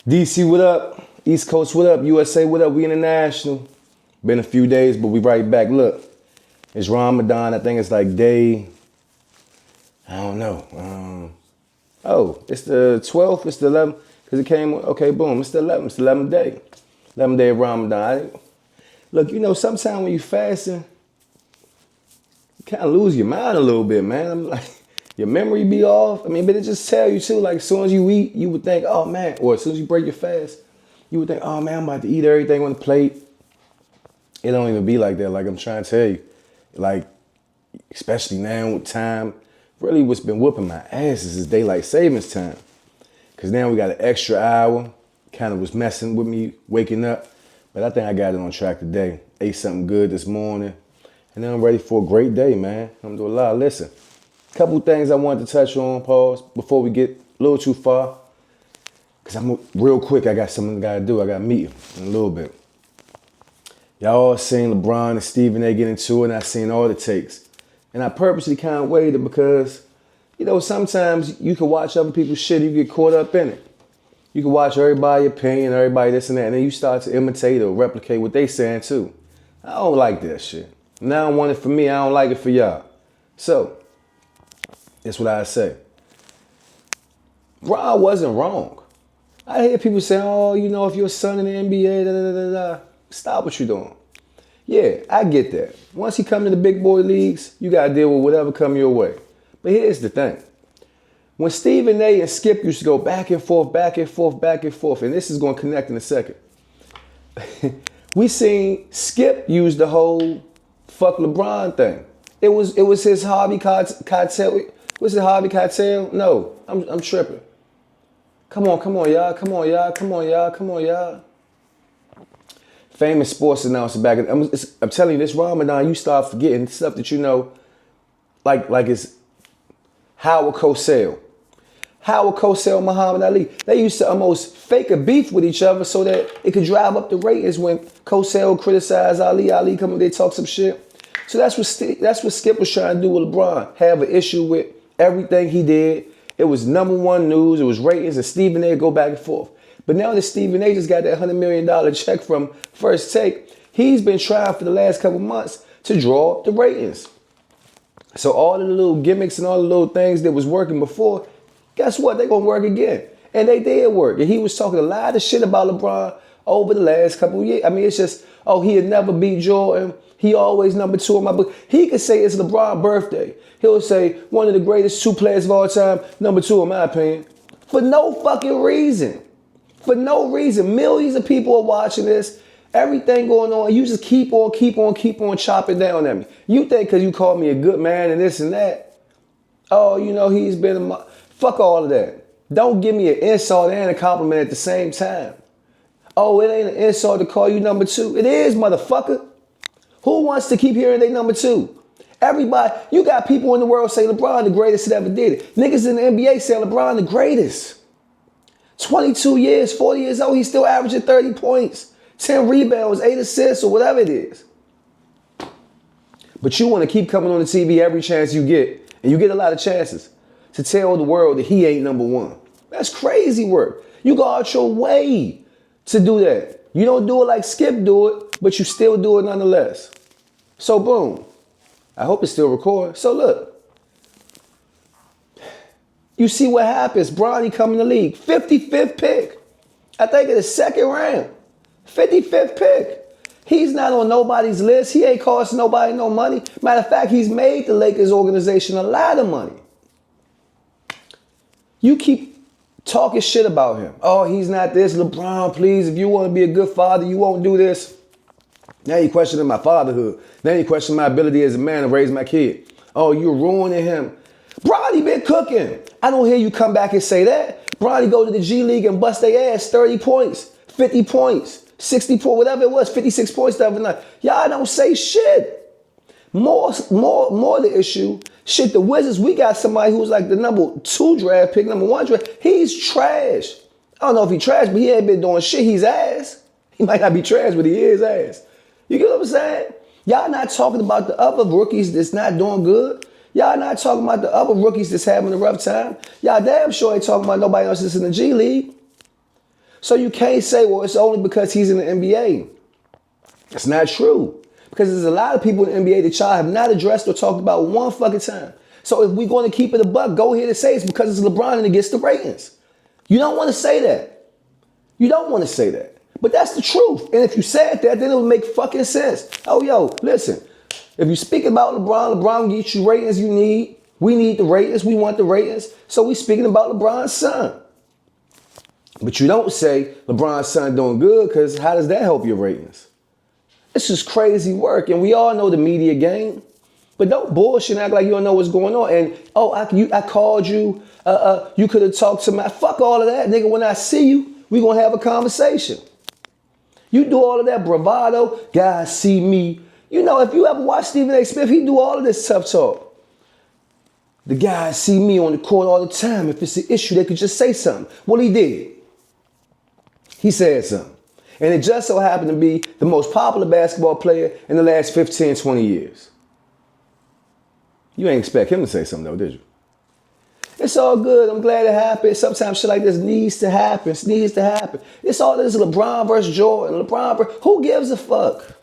DC, what up? East Coast, what up? USA, what up? We international. Been a few days, but we right back. Look, it's Ramadan. I think it's like day, I don't know. It's the 12th, it's the 11th, because it came, okay, boom, it's the 11th, it's the 11th day. 11th day of Ramadan. Look, sometimes when you fasting, you kind of lose your mind a little bit, man. I'm like, your memory be off. I mean, but it just tell you too, like as soon as you eat, you would think, oh man, or as soon as you break your fast, you would think, oh man, I'm about to eat everything on the plate. It don't even be like that. Like I'm trying to tell you, like, especially now with time, really what's been whooping my ass is daylight savings time. Cause now we got an extra hour, kind of was messing with me waking up, but I think I got it on track today. Ate something good this morning, and then I'm ready for a great day, man. Alhamdulillah. Listen, couple things I wanted to touch on, pause, before we get a little too far. Cause I'm real quick, I got something I gotta do. I gotta meet him in a little bit. Y'all all seen LeBron and Stephen A get into it, and I seen all the takes. And I purposely kind of waited because, sometimes you can watch other people's shit, you get caught up in it. You can watch everybody's opinion, everybody this and that, and then you start to imitate or replicate what they saying too. I don't like that shit. And I don't want it for me, I don't like it for y'all. So, that's what I say. Bron wasn't wrong. I hear people say, oh, if your son in the NBA, da da da da. Stop what you're doing. Yeah, I get that. Once he come to the big boy leagues, you got to deal with whatever come your way. But here's the thing. When Stephen A and Skip used to go back and forth, back and forth, back and forth, and this is going to connect in a second. We seen Skip use the whole fuck LeBron thing. It was his Harvey Keitel. Was it Harvey Keitel? No, I'm tripping. Come on, y'all. Famous sports announcer back. I'm telling you, this Ramadan, you start forgetting stuff that you know, like it's Howard Cosell. Howard Cosell, Muhammad Ali. They used to almost fake a beef with each other so that it could drive up the ratings when Cosell criticized Ali. Ali come and they talk some shit. So that's what Skip was trying to do with LeBron. Have an issue with everything he did. It was number one news. It was ratings, and Stephen A go back and forth. But now that Stephen A just got that $100 million check from First Take, he's been trying for the last couple months to draw the ratings. So all of the little gimmicks and all the little things that was working before, guess what? They're going to work again. And they did work. And he was talking a lot of shit about LeBron over the last couple of years. I mean, it's just, he had never beat Jordan. He always number two in my book. He could say it's LeBron's birthday. He'll say one of the greatest two players of all time, number two in my opinion, for no fucking reason. For no reason. Millions of people are watching this. Everything going on. You just keep on chopping down at me. You think because you called me a good man and this and that. Oh, he's been fuck all of that. Don't give me an insult and a compliment at the same time. Oh, it ain't an insult to call you number two. It is, motherfucker. Who wants to keep hearing they number two? Everybody, you got people in the world say LeBron the greatest that ever did it. Niggas in the NBA say LeBron the greatest. 22 years, 40 years old, he's still averaging 30 points, 10 rebounds, 8 assists, or whatever it is. But you want to keep coming on the TV every chance you get, and you get a lot of chances, to tell the world that he ain't number one. That's crazy work. You go out your way to do that. You don't do it like Skip do it, but you still do it nonetheless. So boom. I hope it's still recording. So look. You see what happens. Bronny come in the league. 55th pick. I think in the second round. 55th pick. He's not on nobody's list. He ain't costing nobody no money. Matter of fact, he's made the Lakers organization a lot of money. You keep talking shit about him. Oh, he's not this. LeBron, please, if you want to be a good father, you won't do this. Now you're questioning my fatherhood. Now you're questioning my ability as a man to raise my kid. Oh, you're ruining him. Bronny been cooking. I don't hear you come back and say that. Bronny go to the G League and bust their ass 30 points, 50 points, 60 points, whatever it was, 56 points the other night. Y'all don't say shit. More the issue. Shit, the Wizards, we got somebody who's like the number 2 draft pick, number 1 draft. He's trash. I don't know if he's trash, but he ain't been doing shit. He's ass. He might not be trash, but he is ass. You get what I'm saying? Y'all not talking about the other rookies that's not doing good. Y'all not talking about the other rookies that's having a rough time. Y'all damn sure ain't talking about nobody else that's in the G League. So you can't say, well, it's only because he's in the NBA. That's not true. Because there's a lot of people in the NBA that y'all have not addressed or talked about one fucking time. So if we're going to keep it a buck, go ahead and say it's because it's LeBron and it gets the ratings. You don't want to say that. You don't want to say that. But that's the truth. And if you said that, then it would make fucking sense. Oh, yo, listen. If you speak about LeBron gets you ratings you need. We need the ratings. We want the ratings. So we speaking about LeBron's son. But you don't say LeBron's son doing good, because how does that help your ratings? It's just crazy work. And we all know the media game. But don't bullshit and act like you don't know what's going on. And, oh, I called you. You could have talked to me. Fuck all of that, nigga. When I see you, we going to have a conversation. You do all of that bravado. Guys see me. You know, if you ever watch Stephen A. Smith, he do all of this tough talk. The guys see me on the court all the time. If it's an issue, they could just say something. Well, he did. He said something. And it just so happened to be the most popular basketball player in the last 15, 20 years. You ain't expect him to say something though, did you? It's all good. I'm glad it happened. Sometimes shit like this needs to happen. It needs to happen. It's all this LeBron versus Jordan. Who gives a fuck?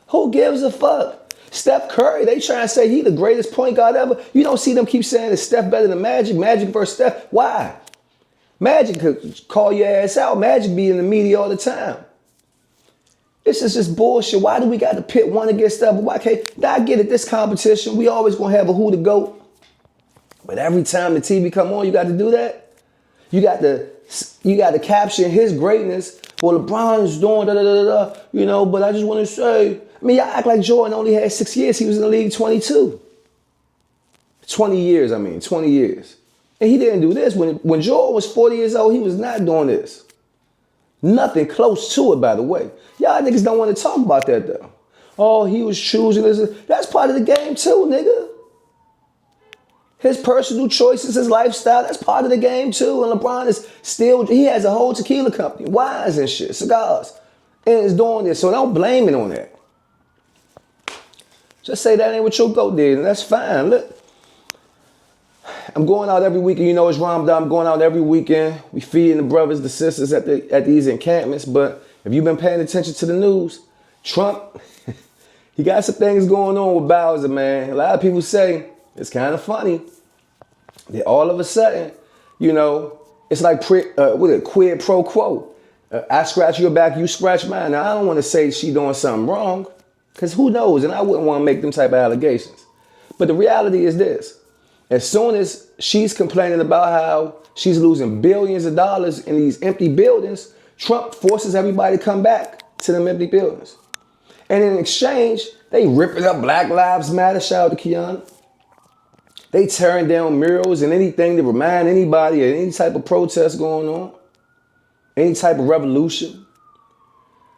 Who gives a fuck? Steph Curry, they trying to say he the greatest point guard ever. You don't see them keep saying it's Steph better than Magic. Magic versus Steph. Why? Magic could call your ass out. Magic be in the media all the time. This is just bullshit. Why do we got to pit one against the other? Why can't? Now I get it. This competition, we always gonna have a who to go. But every time the TV come on, you got to do that. You got to caption his greatness. Well, LeBron is doing you know. But I just want to say, I mean, y'all act like Jordan only had 6 years. He was in the league 22. 20 years. And he didn't do this. When Jordan was 40 years old, he was not doing this. Nothing close to it, by the way. Y'all niggas don't want to talk about that, though. Oh, he was choosing this. That's part of the game, too, nigga. His personal choices, his lifestyle, that's part of the game, too. And LeBron is still, he has a whole tequila company, wines and shit, cigars, and is doing this. So don't blame it on that. Just say that ain't what your goat did, and that's fine. Look. I'm going out every weekend. You know it's Ramadan. I'm going out every weekend. We feeding the brothers, the sisters at these encampments. But if you've been paying attention to the news, Trump, he got some things going on with Bowser, man. A lot of people say it's kind of funny that all of a sudden, you know, it's like quid pro quo. I scratch your back, you scratch mine. Now, I don't want to say she doing something wrong, because who knows? And I wouldn't want to make them type of allegations. But the reality is this. As soon as she's complaining about how she's losing billions of dollars in these empty buildings, Trump forces everybody to come back to them empty buildings. And in exchange, they ripping up Black Lives Matter. Shout out to Kiana. They tearing down murals and anything to remind anybody of any type of protest going on, any type of revolution,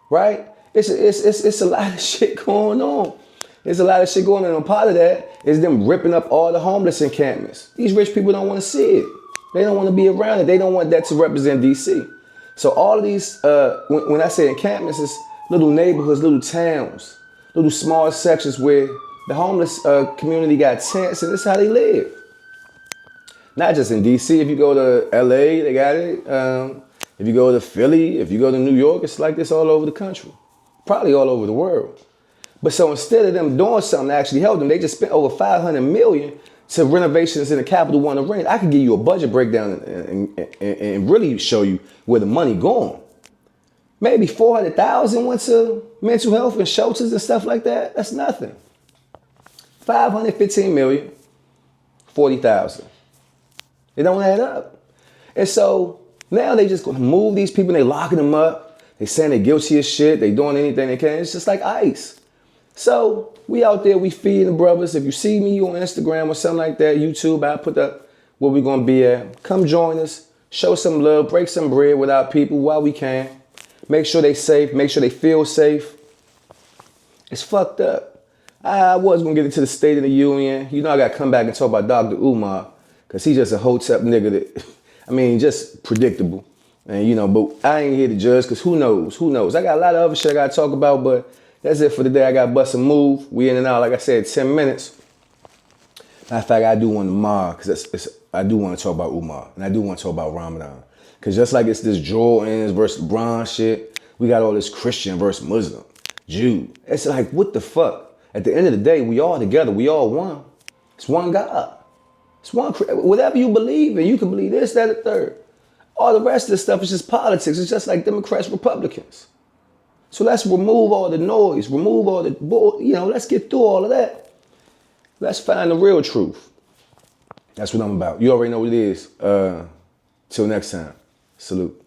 right? It's a lot of shit going on. There's a lot of shit going on. And part of that is them ripping up all the homeless encampments. These rich people don't want to see it. They don't want to be around it. They don't want that to represent DC. So all of these, when I say encampments, it's little neighborhoods, little towns, little small sections where the homeless community got tents, and this is how they live. Not just in DC. If you go to LA, they got it. If you go to Philly, if you go to New York, it's like this all over the country. Probably all over the world. But so instead of them doing something to actually help them, they just spent over $500 million to renovations in the Capital One Arena. I could give you a budget breakdown and really show you where the money going. Maybe 400,000 went to mental health and shelters and stuff like that. That's nothing. 515 million, 40,000. It don't add up. And so now they just gonna move these people and they locking them up. They saying they guilty as shit. They doing anything they can. It's just like ICE. So we out there, we feeding the brothers. If you see me on Instagram or something like that, YouTube, I'll put up where we're going to be at. Come join us. Show some love. Break some bread with our people while we can. Make sure they safe. Make sure they feel safe. It's fucked up. I was going to get into the State of the Union. You know I got to come back and talk about Dr. Umar, because he's just a hotep nigga that, I mean, just predictable. And, you know, but I ain't here to judge, because who knows? Who knows? I got a lot of other shit I got to talk about, but that's it for the day. I got to bust a move. We in and out, like I said, 10 minutes. Matter of fact, I do want tomorrow, because I do want to talk about Umar, and I do want to talk about Ramadan. Because just like it's this Jordans versus LeBron shit, we got all this Christian versus Muslim, Jew. It's like, what the fuck? At the end of the day, we all together. We all one. It's one God. It's one. Whatever you believe in, you can believe this, that, and third. All the rest of this stuff is just politics. It's just like Democrats, Republicans. So let's remove all the noise, remove all the bull, let's get through all of that. Let's find the real truth. That's what I'm about. You already know what it is. Till next time. Salute.